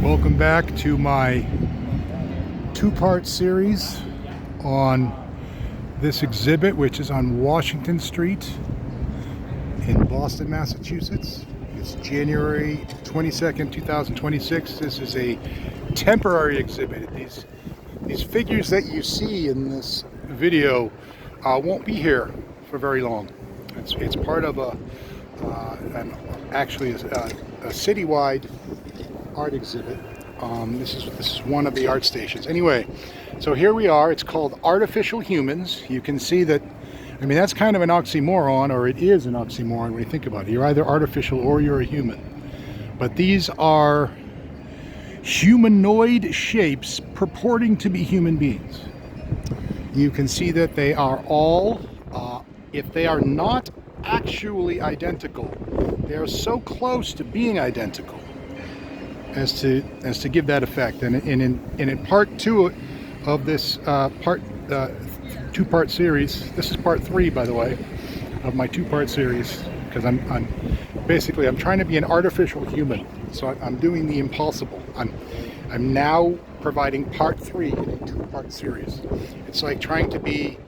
Welcome back to my two-part series on this exhibit, which is on Washington Street in Boston, Massachusetts. It's January 22nd, 2026. This is a temporary exhibit. These figures that you see in this video won't be here for very long. It's part of a citywide art exhibit. This is one of the art stations. Anyway, so here we are. It's called Artificial Humans. You can see that, I mean, that's kind of an oxymoron, or it is an oxymoron when you think about it. You're either artificial or you're a human. But these are humanoid shapes purporting to be human beings. You can see that they are all, if they are not actually identical, they are so close to being identical as to give that effect. And in part two of this two-part series, this is part three, by the way, of my two-part series, because I'm trying to be an artificial human. So I'm doing the impossible. I'm now providing part three in a two-part series. It's like trying to be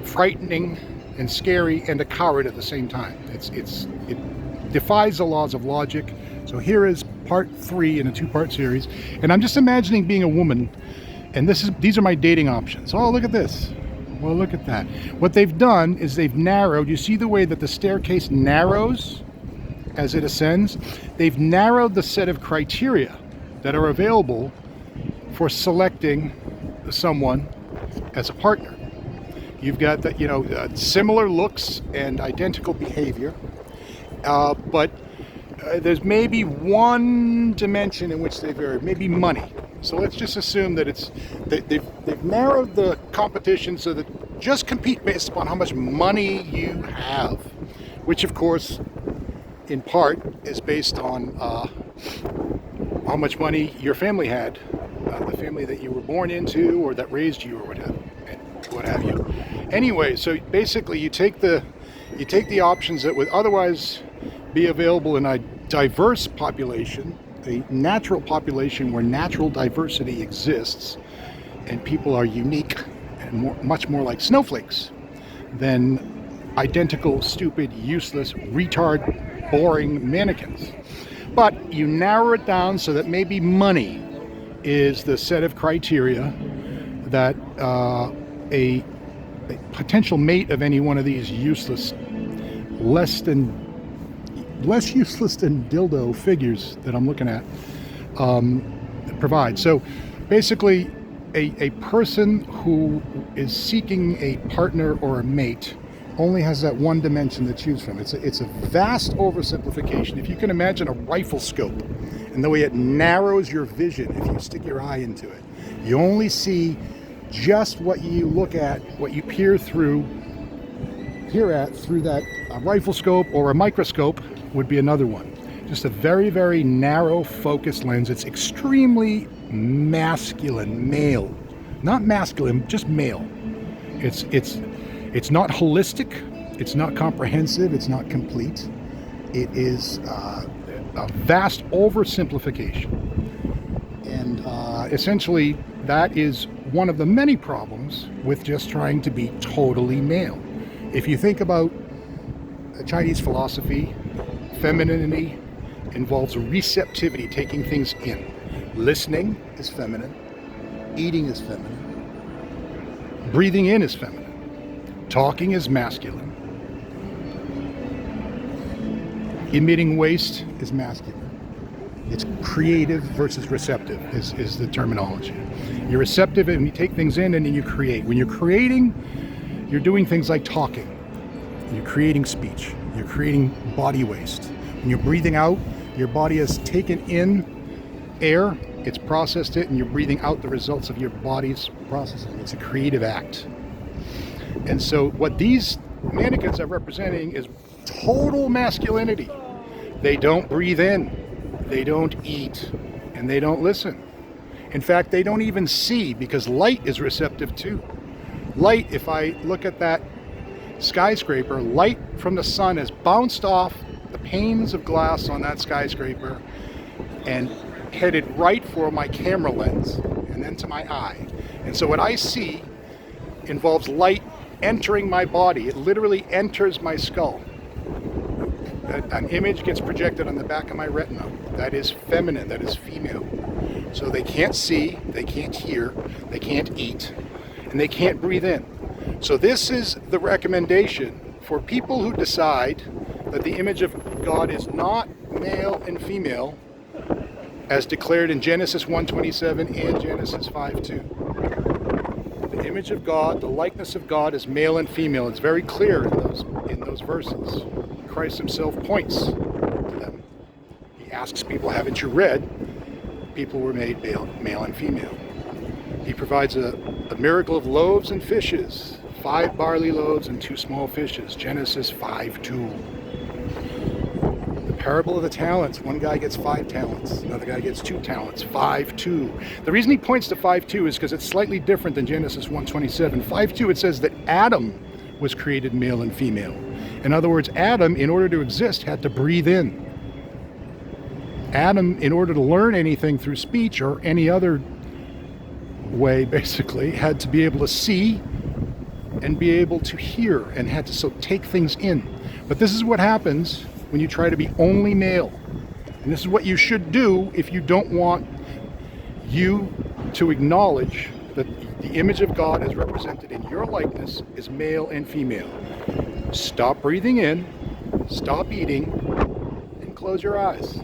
frightening and scary and a coward at the same time. It defies the laws of logic. So here is part three in a two-part series, and I'm just imagining being a woman, and these are my dating options. Oh, look at this. Well, look at that. What they've done is they've narrowed. You see the way that the staircase narrows as it ascends? They've narrowed the set of criteria that are available for selecting someone as a partner. You've got similar looks and identical behavior, but there's maybe one dimension in which they vary, maybe money. So let's just assume that they've narrowed the competition so that just compete based upon how much money you have, which of course, in part, is based on how much money your family had, the family that you were born into or that raised you or what have you. Anyway, so basically you take the options that would otherwise be available in a diverse population, a natural population where natural diversity exists, and people are unique and much more like snowflakes than identical, stupid, useless, retard, boring mannequins. But you narrow it down so that maybe money is the set of criteria that a potential mate of any one of these useless, less useless than dildo figures that I'm looking at provide. So basically, a person who is seeking a partner or a mate only has that one dimension to choose from. It's a vast oversimplification. If you can imagine a rifle scope and the way it narrows your vision if you stick your eye into it, you only see just what you look at, what you peer at through that rifle scope, or a microscope would be another one. Just a very, very narrow focused lens. It's extremely masculine, male. Not masculine, just male. It's not holistic, it's not comprehensive, it's not complete. It is a vast oversimplification. And essentially, that is one of the many problems with just trying to be totally male. If you think about Chinese philosophy, femininity involves receptivity, taking things in. Listening is feminine, eating is feminine, breathing in is feminine, talking is masculine, emitting waste is masculine. It's creative versus receptive is the terminology. You're receptive and you take things in, and then you create. When you're creating, you're doing things like talking. You're creating speech. You're creating body waste. When you're breathing out, your body has taken in air, it's processed it, and you're breathing out the results of your body's processing. It's a creative act. And so what these mannequins are representing is total masculinity. They don't breathe in, they don't eat, and they don't listen. In fact, they don't even see, because light is receptive too. Light, if I look at that skyscraper, light from the sun has bounced off the panes of glass on that skyscraper and headed right for my camera lens and then to my eye. And so what I see involves light entering my body. It literally enters my skull. An image gets projected on the back of my retina. That is feminine, that is female. So they can't see, they can't hear, they can't eat, and they can't breathe in. So this is the recommendation for people who decide that the image of God is not male and female, as declared in Genesis 1:27 and Genesis 5:2. The image of God, the likeness of God is male and female. It's very clear in those verses. Christ himself points to them. He asks people, haven't you read? People were made male and female. He provides a miracle of loaves and fishes, 5 barley loaves and 2 small fishes, Genesis 5:2. The parable of the talents, one guy gets 5 talents, another guy gets 2 talents, 5:2. The reason he points to 5:2 is because it's slightly different than Genesis 1:27. 5:2, it says that Adam was created male and female. In other words, Adam, in order to exist, had to breathe in. Adam, in order to learn anything through speech or any other way, basically, had to be able to see and be able to hear and had to take things in. But this is what happens when you try to be only male. And this is what you should do if you don't want you to acknowledge that the image of God as represented in your likeness is male and female. Stop breathing in, stop eating, and close your eyes.